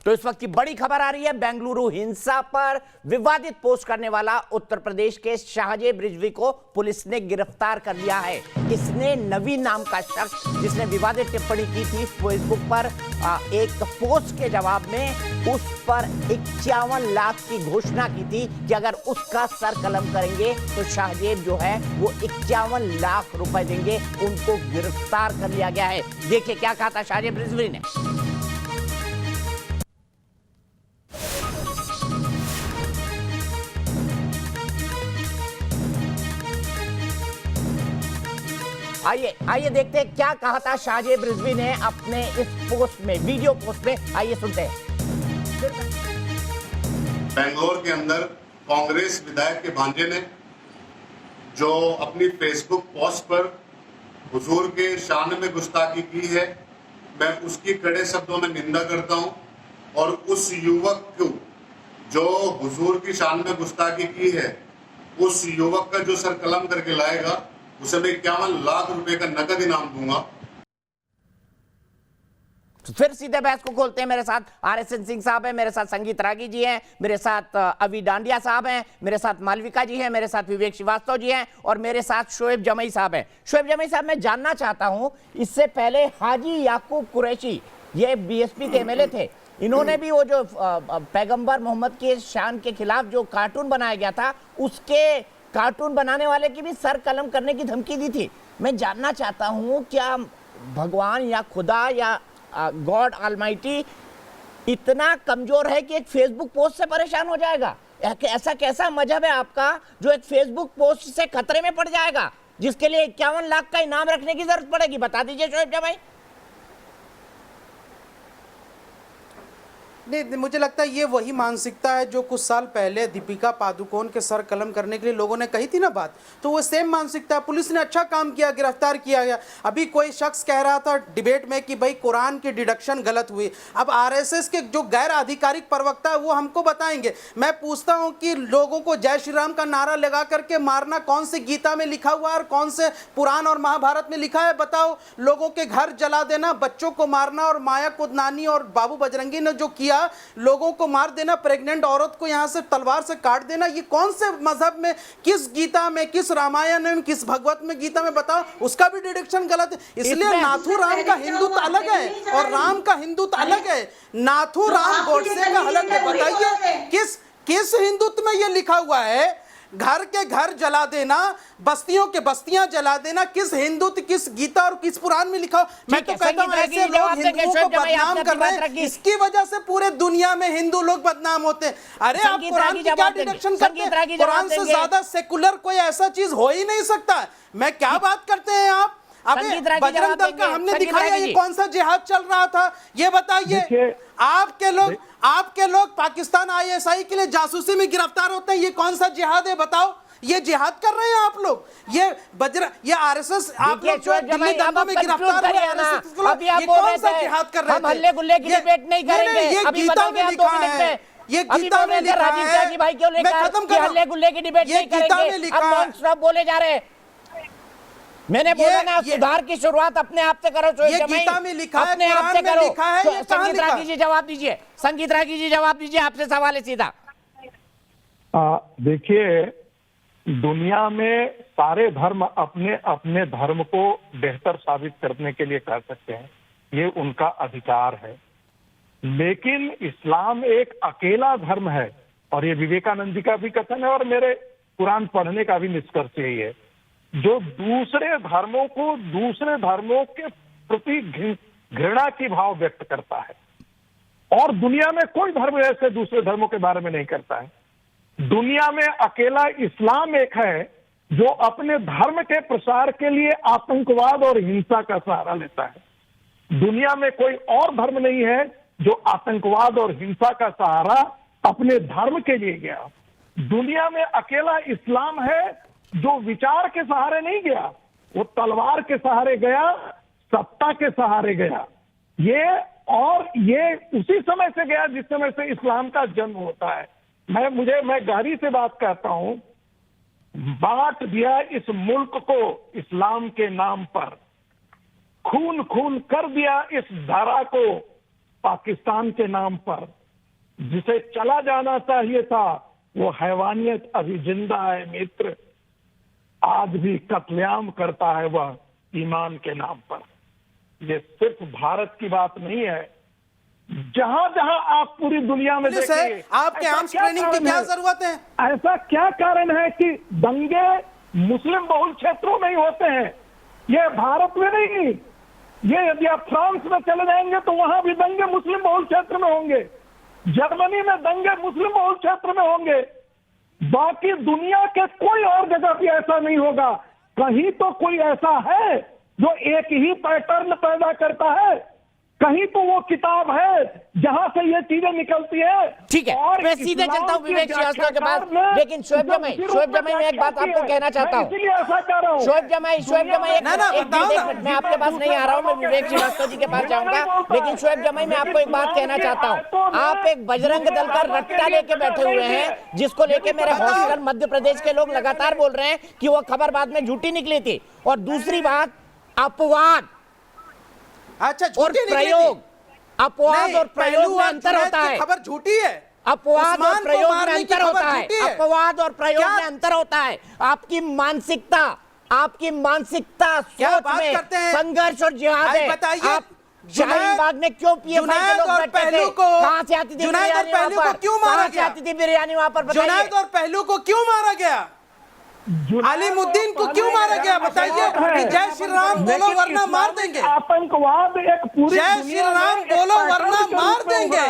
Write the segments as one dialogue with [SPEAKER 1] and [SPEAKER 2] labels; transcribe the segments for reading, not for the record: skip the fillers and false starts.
[SPEAKER 1] तो इस वक्त की बड़ी खबर आ रही है, बेंगलुरु हिंसा पर विवादित पोस्ट करने वाला उत्तर प्रदेश के शाहजेब रिजवी को पुलिस ने गिरफ्तार कर लिया है। इसने नवीन नाम का शख्स, जिसने विवादित टिप्पणी की थी फेसबुक पर एक पोस्ट के जवाब में, उस पर 51 लाख की घोषणा की थी कि अगर उसका सर कलम करेंगे तो शाहजेब जो है वो 51 लाख रुपए देंगे। उनको गिरफ्तार कर लिया गया है। देखिए क्या कहा था शाहजेब रिजवी ने। आइए देखते हैं क्या कहा था शाहजेब रिजवी ने अपने इस पोस्ट में, वीडियो पोस्ट में। आइए सुनते हैं।
[SPEAKER 2] बेंगलोर के अंदर कांग्रेस विधायक के भांजे ने जो अपनी फेसबुक पोस्ट पर हुजूर के शान में गुस्ताखी की है, मैं उसकी कड़े शब्दों में निंदा करता हूं। और उस युवक को जो हुजूर की शान में गुस्ताखी की है, उस युवक का जो सर कलम करके लाएगा उसे मैं 51 लाख रुपए का नकद इनाम दूंगा।
[SPEAKER 1] तो फिर सीधे बहस को खोलते हैं। मेरे साथ RSN सिंह साहब हैं, मेरे साथ संगीत रागी जी हैं, मेरे साथ अभी डांडिया साहब हैं, मेरे साथ मालविका जी हैं, मेरे साथ विवेक श्रीवास्तव जी हैं और मेरे साथ शोएब जमई साहब हैं। शोएब जमई साहब, मैं जानना चाहता हूं, इससे पहले हाजी याकूब कुरैशी, ये BSP के MLA थे, इन्होंने भी वो जो पैगंबर मोहम्मद के शान के खिलाफ जो कार्टून बनाया गया था, उसके कार्टून बनाने वाले की भी सर कलम करने की धमकी दी थी। मैं जानना चाहता हूं, क्या भगवान या खुदा या गॉड ऑलमाइटी इतना कमजोर है कि एक फेसबुक पोस्ट से परेशान हो जाएगा? ऐसा कैसा मजहब है आपका जो एक फेसबुक पोस्ट से खतरे में पड़ जाएगा, जिसके लिए 51 लाख का इनाम रखने की जरूरत पड़ेगी? बता दीजिए शोएब जमई।
[SPEAKER 3] नहीं, मुझे लगता है ये वही मानसिकता है जो कुछ साल पहले दीपिका पादुकोण के सर कलम करने के लिए लोगों ने कही थी ना बात, तो वो सेम मानसिकता है। पुलिस ने अच्छा काम किया, गिरफ्तार किया गया। अभी कोई शख्स कह रहा था डिबेट में कि भाई कुरान की डिडक्शन गलत हुई। अब RSS के जो गैर आधिकारिक प्रवक्ता है वो हमको बताएंगे। मैं पूछता हूँ कि लोगों को जय श्री राम का नारा लगा करके मारना कौन से गीता में लिखा हुआ है और कौन से पुराण और महाभारत में लिखा है? बताओ। लोगों के घर जला देना, बच्चों को मारना और माया कुदनानी और बाबू बजरंगी ने जो किया, लोगों को मार देना, प्रेग्नेंट औरत को यहां से तलवार से काट देना, ये कौन से मजहब में, किस गीता में, किस रामायण में, किस भगवत में, गीता में? बताओ। उसका भी डिडक्शन गलत है। इसलिए नाथू राम का हिंदुत्व अलग है और राम का हिंदुत्व अलग है। नाथू राम गोडसे का अलग है। बताइए किस हिंदुत्व में यह लिखा हुआ है? घर के घर जला देना, बस्तियों के बस्तियां जला देना, किस हिंदुत्व, किस गीता और किस पुराण में लिखा? मैं तो कहता हूं ऐसे लोग हिंदुओं को बदनाम कर रहे हैं, इसकी वजह से पूरे दुनिया में हिंदू लोग बदनाम होते हैं। अरे आप कुरान की क्या डिडक्शन करते हैं? कुरान से ज्यादा सेकुलर कोई ऐसा चीज हो ही नहीं सकता। मैं क्या बात करते हैं आप? अबे बजरंग दल का हमने दिखाया, ये कौन सा जिहाद चल रहा था? ये बताइए। आपके लोग पाकिस्तान ISI के लिए जासूसी में गिरफ्तार होते हैं, ये कौन सा जिहाद है? बताओ। ये जिहाद कर रहे हैं आप लोग। ये RSS आप लोग जो दिल्ली दंगों में गिरफ्तार हुए RSS के लोग, ये कौन सा जिहाद कर रहे थे?
[SPEAKER 1] हम हल्ले गुल्ले की डिबेट नहीं करेंगे।
[SPEAKER 3] ये गीता में लिखा है, ये गीता में लिखा है।
[SPEAKER 1] भाई क्यों लेकर खत्म कर, हल्ले गुल्ले की डिबेट नहीं करेंगे। अब नॉन स्टॉप बोले जा रहे हैं। मैंने बोला ना, सुधार की शुरुआत अपने आप से करो।
[SPEAKER 3] ये गीता में लिखा है,
[SPEAKER 1] अपने आप से करो।
[SPEAKER 3] लिखा है, ये
[SPEAKER 1] संगीत रागी जी जवाब दीजिए। संगीत रागी जी जवाब दीजिए, आपसे सवाल है सीधा।
[SPEAKER 4] देखिए, दुनिया में सारे धर्म अपने अपने धर्म को बेहतर साबित करने के लिए कर सकते हैं, ये उनका अधिकार है। लेकिन इस्लाम एक अकेला धर्म है, और ये विवेकानंद जी का भी कथन है और मेरे कुरान पढ़ने का भी निष्कर्ष यही है, जो दूसरे धर्मों को दूसरे धर्मों के प्रति घृणा की भाव व्यक्त करता है। और दुनिया में कोई धर्म ऐसे दूसरे धर्मों के बारे में नहीं करता है। दुनिया में अकेला इस्लाम एक है जो अपने धर्म के प्रसार के लिए आतंकवाद और हिंसा का सहारा लेता है। दुनिया में कोई और धर्म नहीं है जो आतंकवाद और हिंसा का सहारा अपने धर्म के लिए गया। दुनिया में अकेला इस्लाम है जो विचार के सहारे नहीं गया, वो तलवार के सहारे गया, सत्ता के सहारे गया। ये उसी समय से गया जिस समय से इस्लाम का जन्म होता है। मैं गहरी से बात कहता हूं, बांट दिया इस मुल्क को इस्लाम के नाम पर, खून खून कर दिया इस धारा को पाकिस्तान के नाम पर जिसे चला जाना चाहिए था, वो हैवानियत अभी जिंदा है मित्र, आज भी कत्लेआम करता है वह ईमान के नाम पर। ये सिर्फ भारत की बात नहीं है, जहां जहां आप पूरी दुनिया में
[SPEAKER 3] पुलिस है,
[SPEAKER 4] देखिए,
[SPEAKER 3] आपके
[SPEAKER 4] ऐसा
[SPEAKER 3] आर्म्स
[SPEAKER 4] क्या
[SPEAKER 3] ट्रेनिंग की
[SPEAKER 4] कारण
[SPEAKER 3] क्या
[SPEAKER 4] है?
[SPEAKER 3] जरूरत है?
[SPEAKER 4] ऐसा क्या कारण है कि दंगे मुस्लिम बहुल क्षेत्रों में ही होते हैं? ये भारत में नहीं, ये यदि आप फ्रांस में चले जाएंगे तो वहां भी दंगे मुस्लिम बहुल क्षेत्र में होंगे, जर्मनी में दंगे मुस्लिम बहुल क्षेत्र में होंगे, बाकी दुनिया के कोई और जगह भी ऐसा नहीं होगा। कहीं तो कोई ऐसा है जो एक ही पैटर्न पैदा करता है, कहीं तो वो किताब है जहां से ये चीजें निकलती है।
[SPEAKER 1] ठीक है,
[SPEAKER 4] और
[SPEAKER 1] मैं सीधे
[SPEAKER 4] इस्लाम
[SPEAKER 1] चलता हूं
[SPEAKER 4] के
[SPEAKER 1] विवेक श्रीवास्तव के पास,
[SPEAKER 4] व्याख्याकार ने
[SPEAKER 1] लेकिन शोएब जमाई मैं एक बात आपको कहना चाहता हूं।
[SPEAKER 4] इसीलिए ऐसा कह रहा हूं।
[SPEAKER 1] शोएब जमाई एक मिनट, मैं आपके पास नहीं आ रहा हूं, मैं विवेक श्रीवास्तव जी के पास जाऊंगा, लेकिन शोएब जमाई मैं आपको एक बात कहना चाहता हूं। आप एक बजरंग दल का रट्टा लेके बैठे हुए हैं, जिसको लेके मेरे हॉस्टल मध्य प्रदेश के लोग लगातार बोल रहे हैं कि वो खबर बाद में झूठी निकली थी। और दूसरी बात, अपवाद
[SPEAKER 3] अच्छा,
[SPEAKER 1] और
[SPEAKER 3] झूठी निकली थी।
[SPEAKER 1] प्रयोग, अपवाद
[SPEAKER 3] नहीं,
[SPEAKER 1] और प्रयोग
[SPEAKER 3] पहलू
[SPEAKER 1] में
[SPEAKER 3] और
[SPEAKER 1] अंतर
[SPEAKER 3] जुनैद
[SPEAKER 1] होता
[SPEAKER 3] की
[SPEAKER 1] है।
[SPEAKER 3] खबर झूठी है।
[SPEAKER 1] अपवाद
[SPEAKER 3] उस्मान
[SPEAKER 1] और
[SPEAKER 3] को
[SPEAKER 1] प्रयोग में
[SPEAKER 3] मारने की
[SPEAKER 1] अंतर
[SPEAKER 3] खबर
[SPEAKER 1] होता है।
[SPEAKER 3] झूठी है।
[SPEAKER 1] अपवाद और प्रयोग
[SPEAKER 3] क्या?
[SPEAKER 1] में अंतर होता है। आपकी मानसिकता
[SPEAKER 3] क्या
[SPEAKER 1] सोच
[SPEAKER 3] बात
[SPEAKER 1] में
[SPEAKER 3] करते हैं?
[SPEAKER 1] संघर्ष और जिहाद
[SPEAKER 3] भाई
[SPEAKER 1] है।
[SPEAKER 3] बताइए,
[SPEAKER 1] आप शाहीन बाग में क्यों पीएफआई के
[SPEAKER 3] जुनैद
[SPEAKER 1] लोग
[SPEAKER 3] और
[SPEAKER 1] बैठे थे?
[SPEAKER 3] पहलू को,
[SPEAKER 1] कहां से आती थी
[SPEAKER 3] जुनैद और
[SPEAKER 1] बिरयानी
[SPEAKER 3] पहलू
[SPEAKER 1] वहां
[SPEAKER 3] को
[SPEAKER 1] पर?
[SPEAKER 3] क्यों मारा
[SPEAKER 1] कहां से
[SPEAKER 3] गया?
[SPEAKER 1] आती थी बिरयानी वहां पर? बताइए।
[SPEAKER 3] जुनैद और पहलू को क्यों मारा गया? अलीमुद्दीन को क्यों मारा गया? बताइए कि जय श्री राम बोलो वरना मार देंगे।
[SPEAKER 4] आतंकवाद एक पूरी
[SPEAKER 3] जय श्री राम बोलो वरना मार देंगे।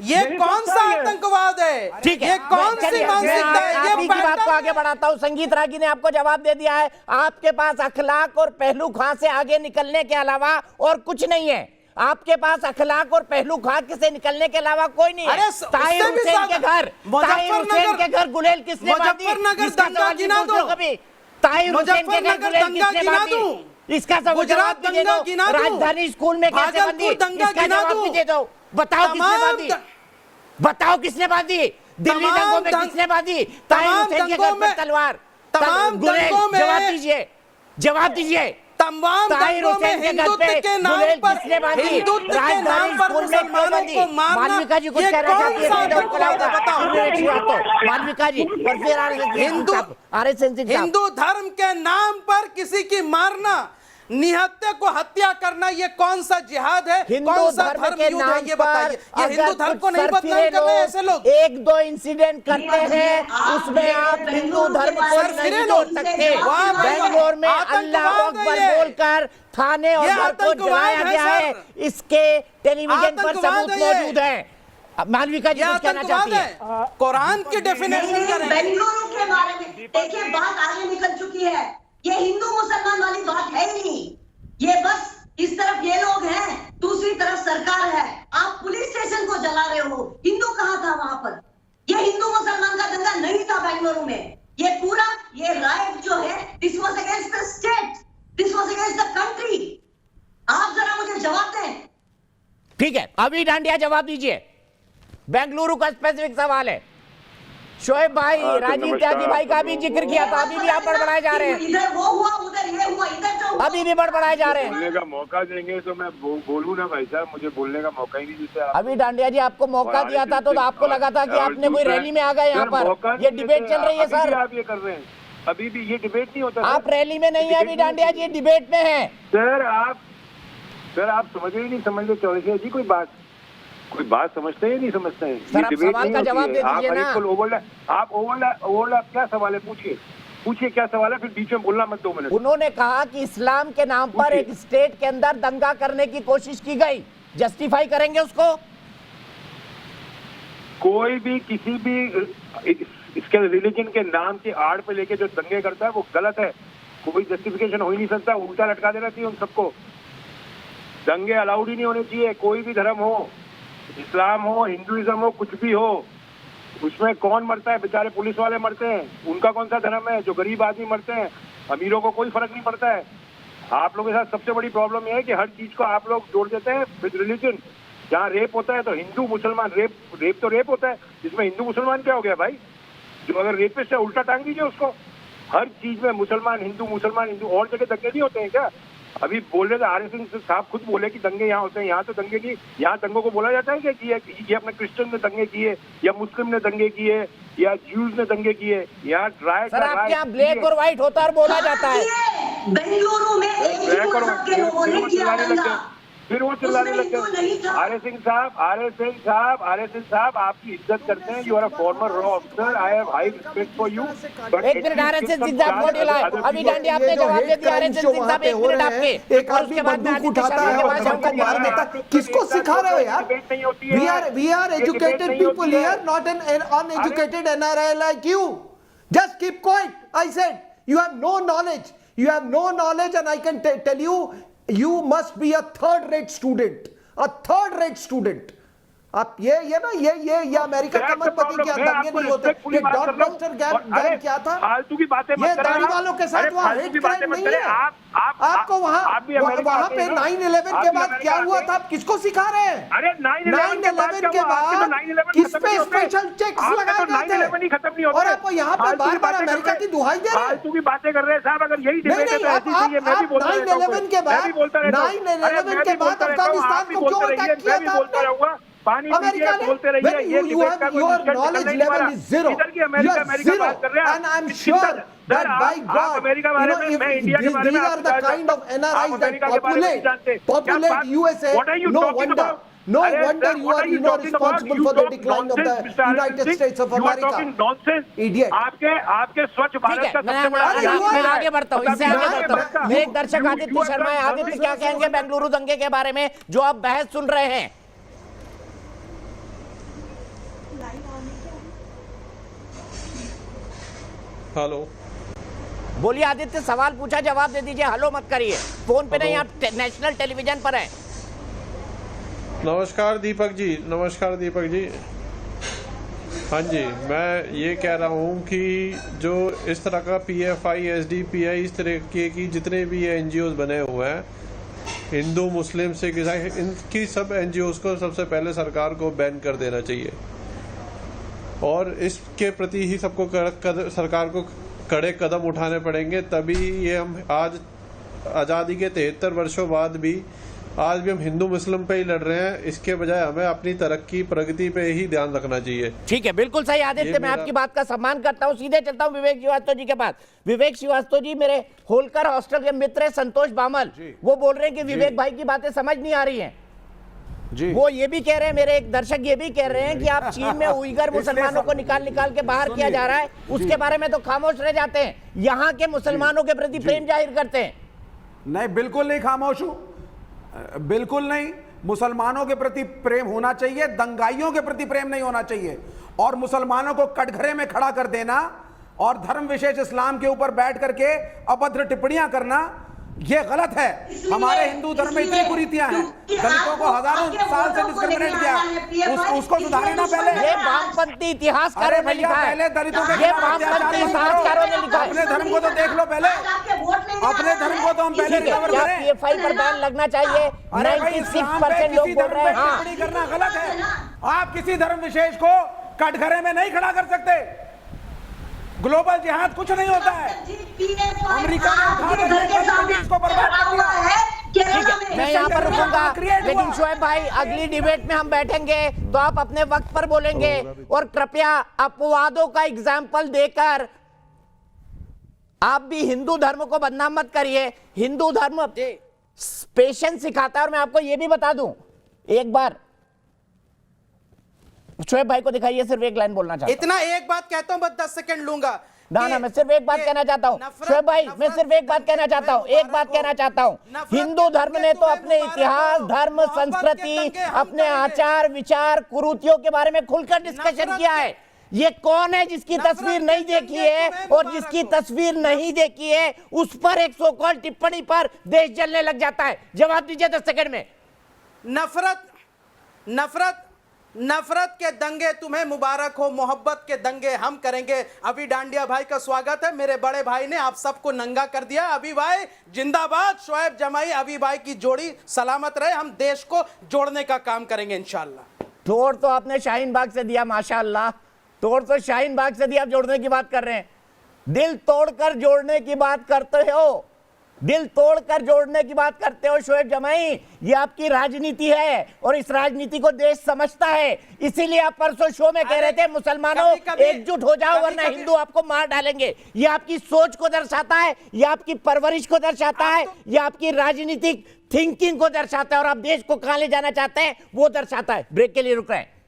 [SPEAKER 3] ये कौन सा आतंकवाद है?
[SPEAKER 1] ठीक है,
[SPEAKER 3] ये कौन सी
[SPEAKER 1] चलिए,
[SPEAKER 3] मानसिकता
[SPEAKER 1] मैं
[SPEAKER 3] है?
[SPEAKER 1] आप ही
[SPEAKER 3] ये
[SPEAKER 1] की बात को
[SPEAKER 3] पैटर्न
[SPEAKER 1] आगे बढ़ाता हूं। संगीत रागी ने आपको जवाब दे दिया है। आपके पास अखलाक और पहलू खां से आगे निकलने के अलावा और कुछ नहीं है। आपके पास अखलाक और पहलू खां से निकलने के अलावा कोई नहीं है।
[SPEAKER 3] अरे,
[SPEAKER 1] ताहिर
[SPEAKER 3] उससे भी
[SPEAKER 1] हुसैन के
[SPEAKER 3] ज्यादा।
[SPEAKER 1] घर, ताहिर हुसैन के घर गुलेल किसने बांधी?
[SPEAKER 3] मुजफ्फरनगर
[SPEAKER 1] इसका
[SPEAKER 3] दंगा
[SPEAKER 1] सवाल
[SPEAKER 3] गिना
[SPEAKER 1] पूछो
[SPEAKER 3] दो।
[SPEAKER 1] कभी। ताहिर हुसैन के घर
[SPEAKER 3] मुजफ्फरनगर
[SPEAKER 1] गुलेल
[SPEAKER 3] दंगा
[SPEAKER 1] किसने
[SPEAKER 3] गिना
[SPEAKER 1] बांधी?
[SPEAKER 3] दूं।
[SPEAKER 1] इसका सब
[SPEAKER 3] गुजरात
[SPEAKER 1] जवाब दीजिए
[SPEAKER 3] दंगा
[SPEAKER 1] दो।
[SPEAKER 3] गिना दूं।
[SPEAKER 1] राजधानी स्कूल में कैसे
[SPEAKER 3] भागलपुर
[SPEAKER 1] बंदी?
[SPEAKER 3] दंगा
[SPEAKER 1] इसका
[SPEAKER 3] गिना
[SPEAKER 1] जवाब
[SPEAKER 3] दूं।
[SPEAKER 1] दीजिए दो। बताओ किसने
[SPEAKER 3] तमाम
[SPEAKER 1] बांधी? बताओ किसने बांधी? दिल्ली
[SPEAKER 3] तमाम
[SPEAKER 1] दंगों में
[SPEAKER 3] दंग-
[SPEAKER 1] किसने बांधी? ताहिर
[SPEAKER 3] तमाम
[SPEAKER 1] हुसैन के
[SPEAKER 3] दंगों
[SPEAKER 1] घर पर
[SPEAKER 3] में-
[SPEAKER 1] तलवार।
[SPEAKER 3] तमाम
[SPEAKER 1] गुलेल,
[SPEAKER 3] दंगों में-
[SPEAKER 1] जवाब दीजिए, जवाब दीजिए।
[SPEAKER 3] तमाम
[SPEAKER 1] ताहिर
[SPEAKER 3] दंगों में
[SPEAKER 1] हुसैन के घर
[SPEAKER 3] हिंदुत्व
[SPEAKER 1] पे
[SPEAKER 3] के नाम
[SPEAKER 1] गुलेल
[SPEAKER 3] पर
[SPEAKER 1] किसने बांधी?
[SPEAKER 3] हिंदुत्व के
[SPEAKER 1] राजधानी
[SPEAKER 3] नाम पर
[SPEAKER 1] स्कूल में क्यों
[SPEAKER 3] मुसलमानों
[SPEAKER 1] बांधी?
[SPEAKER 3] को मारना,
[SPEAKER 1] मालविका जी कुछ
[SPEAKER 3] ये
[SPEAKER 1] कहना
[SPEAKER 3] कौन
[SPEAKER 1] चाहती है?
[SPEAKER 3] सा
[SPEAKER 1] सीधे उत्तर
[SPEAKER 3] आतंकवाद है? बताओ।
[SPEAKER 1] मालविका जी और फिर
[SPEAKER 3] हिंदू धर्म के नाम पर किसी की मारना, निहत्थे को हत्या करना, ये कौन सा जिहाद है?
[SPEAKER 1] हिंदू
[SPEAKER 3] कौन सा
[SPEAKER 1] धर्म
[SPEAKER 3] धर्म
[SPEAKER 1] के
[SPEAKER 3] युद्ध है?
[SPEAKER 1] नाम
[SPEAKER 3] ये
[SPEAKER 1] पर
[SPEAKER 3] बताइए। ये हिंदू
[SPEAKER 1] अगर
[SPEAKER 3] धर्म
[SPEAKER 1] कुछ
[SPEAKER 3] को नहीं बदनाम
[SPEAKER 1] सरफिरे
[SPEAKER 3] कर रहे हैं ऐसे लोग।
[SPEAKER 1] एक दो इंसिडेंट करते हैं, उसमें आप हिंदू धर्म को
[SPEAKER 3] सरफिरे
[SPEAKER 1] नहीं
[SPEAKER 3] लोग।
[SPEAKER 1] जोड़ सकते।
[SPEAKER 3] वाह भाई वाह।
[SPEAKER 1] बेंगलोर में
[SPEAKER 3] आतंकवाद
[SPEAKER 1] अल्लाह
[SPEAKER 3] है
[SPEAKER 1] अकबर
[SPEAKER 3] ये।
[SPEAKER 1] बोलकर थाने और
[SPEAKER 3] ये
[SPEAKER 1] घर को
[SPEAKER 3] आतंकवाद
[SPEAKER 1] जलाया
[SPEAKER 3] है
[SPEAKER 1] गया है।
[SPEAKER 3] सर।
[SPEAKER 1] इसके टेलीविजन पर
[SPEAKER 3] आतंकवाद
[SPEAKER 1] सबूत
[SPEAKER 3] है ये।
[SPEAKER 1] मौजूद है। अब मालविका जी
[SPEAKER 3] ये
[SPEAKER 1] कुछ कहना
[SPEAKER 3] आतंकवाद
[SPEAKER 1] चाहती है?
[SPEAKER 3] है। कुरान की डेफिनेशन करें।
[SPEAKER 5] बेंगलुरु के बारे में देखिए, बात आगे निकल चुकी है। ये हिंदू मुसलमान वाली बात है ही नहीं। ये बस इस तरफ ये लोग हैं, दूसरी तरफ सरकार है। आप पुलिस स्टेशन को जला रहे हो। हिंदू कहां था वहां पर? ये हिंदू मुसलमान का दंगा नहीं था बेंगलुरु में। ये पूरा ये राइट जो है, this was against the state, this was against the country. आप जरा मुझे जवाब दें।
[SPEAKER 1] ठीक है, अभी डांडिया जवाब दीजिए। बेंगलुरु का स्पेसिफिक सवाल है। शोएब भाई, राजीव त्यागी भाई का भी जिक्र किया था। अभी भी आप बड़बड़ाए जा रहे हैं।
[SPEAKER 5] इधर वो हुआ, उधर ये हुआ, इधर जो हुआ।
[SPEAKER 1] अभी भी बड़बड़ाए जा रहे हैं।
[SPEAKER 6] बोलने का मौका देंगे तो मैं बोलूं ना भाई साहब, मुझे बोलने का मौका ही नहीं देते आप।
[SPEAKER 1] अभी डांडिया जी आपको मौका दिया था तो आपको लगा था कि आपने कोई रैली में आ गए यहाँ पर। ये डिबेट चल रही है सर।
[SPEAKER 6] आप ये कर रहे हैं, अभी भी ये डिबेट नहीं होता।
[SPEAKER 1] आप रैली में नहीं है अभी डांडिया जी, डिबेट में है।
[SPEAKER 6] सर आप समझ ही नहीं समझ रहे चौधरी जी। कोई बात समझते हैं नहीं समझते हैं?
[SPEAKER 1] सर, आप सवाल का जवाब दे दीजिए ना।
[SPEAKER 6] आप ओवरलैप क्या सवाल है? पूछिए क्या सवाल है, फिर बीच में बोलना मत 2 मिनट।
[SPEAKER 1] उन्होंने कहा कि इस्लाम के नाम पर एक स्टेट के अंदर दंगा करने की कोशिश की गई, जस्टिफाई करेंगे उसको?
[SPEAKER 6] कोई भी किसी भी इसके रिलीजन के नाम की आड़ पे लेके जो दंगे करता है वो गलत है। कोई जस्टिफिकेशन हो ही नहीं सकता, उल्टा लटका देना चाहिए उन सबको। दंगे अलाउड ही नहीं होने चाहिए। कोई भी धर्म हो, इस्लाम हो, हिंदुइज्म हो, कुछ भी हो, उसमें कौन मरता है? बेचारे पुलिस वाले मरते हैं, उनका कौन सा धर्म है? जो गरीब आदमी मरते हैं, अमीरों को कोई फर्क नहीं पड़ता है। आप लोगों के साथ सबसे बड़ी प्रॉब्लम यह है कि हर चीज को आप लोग जोड़ देते हैं विद रिलीजन। जहाँ रेप होता है तो हिंदू मुसलमान, रेप तो रेप होता है, इसमें हिंदू मुसलमान क्या हो गया भाई? जो अगर रेपिस्ट है उल्टा टांग दीजिए उसको। हर चीज में मुसलमान हिंदू और जगह दंगे नहीं होते हैं क्या? अभी बोल रहे थे आरएस सिंह साहब खुद बोले कि दंगे यहाँ होते हैं, यहाँ तो दंगे नहीं, यहाँ दंगों को बोला जाता है कि ये अपने क्रिश्चियन ने दंगे किए या मुस्लिम ने दंगे किए या ज्यूज ने दंगे किए। यहाँ ड्राई
[SPEAKER 1] सर आपके यहाँ ब्लैक और व्हाइट होता है और बोला जाता है।
[SPEAKER 5] बेंगलुरु में एक ही पोशाक के लोगों ने किया दंगा।
[SPEAKER 6] फिर वो चिल्लाने लग गए। आरएस सिंह साहब आपकी इज्जत करते हैं। यू आर अ फॉर्मर रॉ officer, I have high respect for you.
[SPEAKER 1] एक मिनट आरएस सिंह साहब को दिलाए, अभी डांडिया आपने जवाब दे दिया। आरएस सिंह साहब एक मिनट आपके,
[SPEAKER 7] एक आदमी बंदूक उठाता है और सबको मार देता है। किसको सिखा रहे हो यार? we are educated people here, not an uneducated NRI like you. Just keep quiet. I said you have no knowledge. You have no knowledge, and I can tell you, you must be a third-rate student. A third-rate student. आप ये ना ये America कमरपति के दंगे नहीं होते। ये डॉटबस्टर gang क्या था?
[SPEAKER 6] फालतू की बातें मत
[SPEAKER 7] ये
[SPEAKER 6] करें।
[SPEAKER 7] दाढ़ी वालों के साथ वहाँ हेट क्राइम नहीं है। आपको वहाँ पे 9/11 के बाद क्या हुआ था? आप किसको सिखा रहे हैं?
[SPEAKER 6] अरे
[SPEAKER 7] 9/11 के बाद किस पे स्पेशल चेक्स लगाए गए थे? और आपको यहाँ पे बार-बार अमेरिका की दुहाई दे रहे हैं।
[SPEAKER 6] फालतू की बातें कर रहे हैं साहब। अगर यही डिबेट है तो ऐसी चीज है, मैं भी बोलता रहता हूं।
[SPEAKER 7] 9/11 के बाद अफगानिस्तान को क्यों अटैक किया था आपने?
[SPEAKER 6] पानी
[SPEAKER 7] अमेरिका ने
[SPEAKER 6] बोलते रहिए, ये
[SPEAKER 7] your knowledge level is zero. You are zero, and I'm sure that by God, these are the kind of NRIs that populate USA. No wonder you are responsible for the decline of the United States of America. Idiot.
[SPEAKER 6] आपके स्वच्छ भारत का सबसे बड़ा
[SPEAKER 1] मैं आगे बढ़ता हूँ, इससे आगे बढ़ता हूँ। मेरे एक दर्शक आदित्य शर्मा है। आदित्य क्या कहेंगे बेंगलुरु दंगे के बारे में जो आप बहस सुन रहे हैं?
[SPEAKER 8] हेलो,
[SPEAKER 1] बोलिए आदित्य, सवाल पूछा जवाब दे दीजिए, हेलो मत करिए। फोन पे नहीं, आप नेशनल टेलीविजन पर हैं।
[SPEAKER 8] नमस्कार दीपक जी, नमस्कार दीपक जी। हाँ जी, मैं ये कह रहा हूँ कि जो इस तरह का PFI, SDPI, इस तरह की जितने भी NGOs बने हुए हैं, हिंदू, मुस्लिम, सिख, ईसाई, इनकी सब NGOs को सबसे पहले सरकार को बैन कर देना चाहिए और इसके प्रति ही सबको सरकार को कड़े कदम उठाने पड़ेंगे। तभी ये हम आज आज़ादी के 73 वर्षों बाद भी आज भी हम हिंदू मुस्लिम पे ही लड़ रहे हैं। इसके बजाय हमें अपनी तरक्की प्रगति पे ही ध्यान रखना चाहिए।
[SPEAKER 1] ठीक है, बिल्कुल सही आदित्य, मैं आपकी बात का सम्मान करता हूं। सीधे चलता हूं विवेक श्रीवास्तव जी के पास। विवेक श्रीवास्तव जी मेरे होलकर हॉस्टल के मित्र है संतोष बामल, वो बोल रहे हैं कि विवेक भाई की बातें समझ नहीं आ रही हैं। जी। वो ये भी कह रहे हैं, मेरे एक दर्शक ये भी कह रहे हैं कि आप चीन में उइगर मुसलमानों को निकाल के बाहर किया जा रहा है, उसके बारे में तो खामोश रह जाते हैं, यहाँ के मुसलमानों के प्रति प्रेम जाहिर करते हैं।
[SPEAKER 9] नहीं, बिल्कुल नहीं खामोश हूं, बिल्कुल नहीं। मुसलमानों के प्रति प्रेम होना चाहिए, दंगाइयों के प्रति प्रेम नहीं होना चाहिए। और मुसलमानों को कटघरे में खड़ा कर देना और धर्म विशेष इस्लाम के ऊपर बैठ करके अभद्र टिप्पणियां करना, ये गलत है। हमारे हिंदू धर्म में इतनी कुरीतियां हैं, दलितों को हजारों साल से डिस्क्रिमिनेट किया, उसको सुधारे ना पहले।
[SPEAKER 1] ये वामपंथी इतिहासकारों ने लिखा है,
[SPEAKER 9] पहले दलितों के
[SPEAKER 1] ये वामपंथी इतिहासकारों ने लिखा है।
[SPEAKER 9] अपने धर्म को तो देख लो पहले, अपने धर्म को तो हम पहले रिकवर करें।
[SPEAKER 1] PFI पर बैन लगना चाहिए। 96% लोग बोल रहे हैं हाँ।
[SPEAKER 9] टिप्पणी करना गलत है। आप किसी धर्म विशेष को कटघरे में नहीं खड़ा कर सकते। ग्लोबल जिहाद कुछ नहीं होता है। अमेरिका ने इसको बर्बाद कर दिया है।
[SPEAKER 1] मैं यहाँ पर रुकूंगा, लेकिन शोएब भाई अगली डिबेट में हम बैठेंगे तो आप अपने वक्त पर बोलेंगे और कृपया अपवादों का एग्जाम्पल देकर आप भी हिंदू धर्म को बदनाम मत करिए। हिंदू धर्म पेशेंस सिखाता है। और मैं आपको यह भी बता दूं, एक बार शोएब भाई को दिखाइए, सिर्फ एक लाइन बोलना चाहता हूं।
[SPEAKER 3] इतना एक बात कहता हूं, बस 10 सेकंड लूंगा।
[SPEAKER 1] ना मैं सिर्फ एक बात कहना चाहता हूं शोएब भाई, मैं सिर्फ एक बात कहना चाहता हूं, एक बात कहना चाहता हूं। हिंदू धर्म ने तो अपने इतिहास, धर्म, संस्कृति, अपने आचार विचार, कुरीतियों के बारे में खुलकर डिस्कशन किया है। ये कौन है जिसकी तस्वीर नहीं देखी है? और जिसकी तस्वीर नहीं देखी है उस पर एक सो कॉल टिप्पणी पर देश जलने लग जाता है। जवाब दीजिए 10 सेकंड में।
[SPEAKER 3] नफरत के दंगे तुम्हें मुबारक हो, मोहब्बत के दंगे हम करेंगे। अभी डांडिया भाई का स्वागत है। मेरे बड़े भाई ने आप सबको नंगा कर दिया। अभी भाई जिंदाबाद। शोएब जमाई अभी भाई की जोड़ी सलामत रहे। हम देश को जोड़ने का काम करेंगे इंशाल्लाह।
[SPEAKER 1] तोड़ तो आपने शाहीन बाग से दिया, माशाअल्लाह, तोड़ तो शाहीन बाग से दिया। आप जोड़ने की बात कर रहे हैं, दिल तोड़कर जोड़ने की बात करते हो। दिल तोड़कर जोड़ने की बात करते हो शोएब जमाई, ये आपकी राजनीति है और इस राजनीति को देश समझता है। इसीलिए आप परसों शो में कह रहे थे मुसलमानों एकजुट हो जाओ वरना हिंदू आपको मार डालेंगे। ये आपकी सोच को दर्शाता है, ये आपकी परवरिश को दर्शाता है, ये आपकी राजनीतिक थिंकिंग को दर्शाता है और आप देश को कहां ले जाना चाहते हैं वो दर्शाता है। ब्रेक के लिए रुक रहे हैं।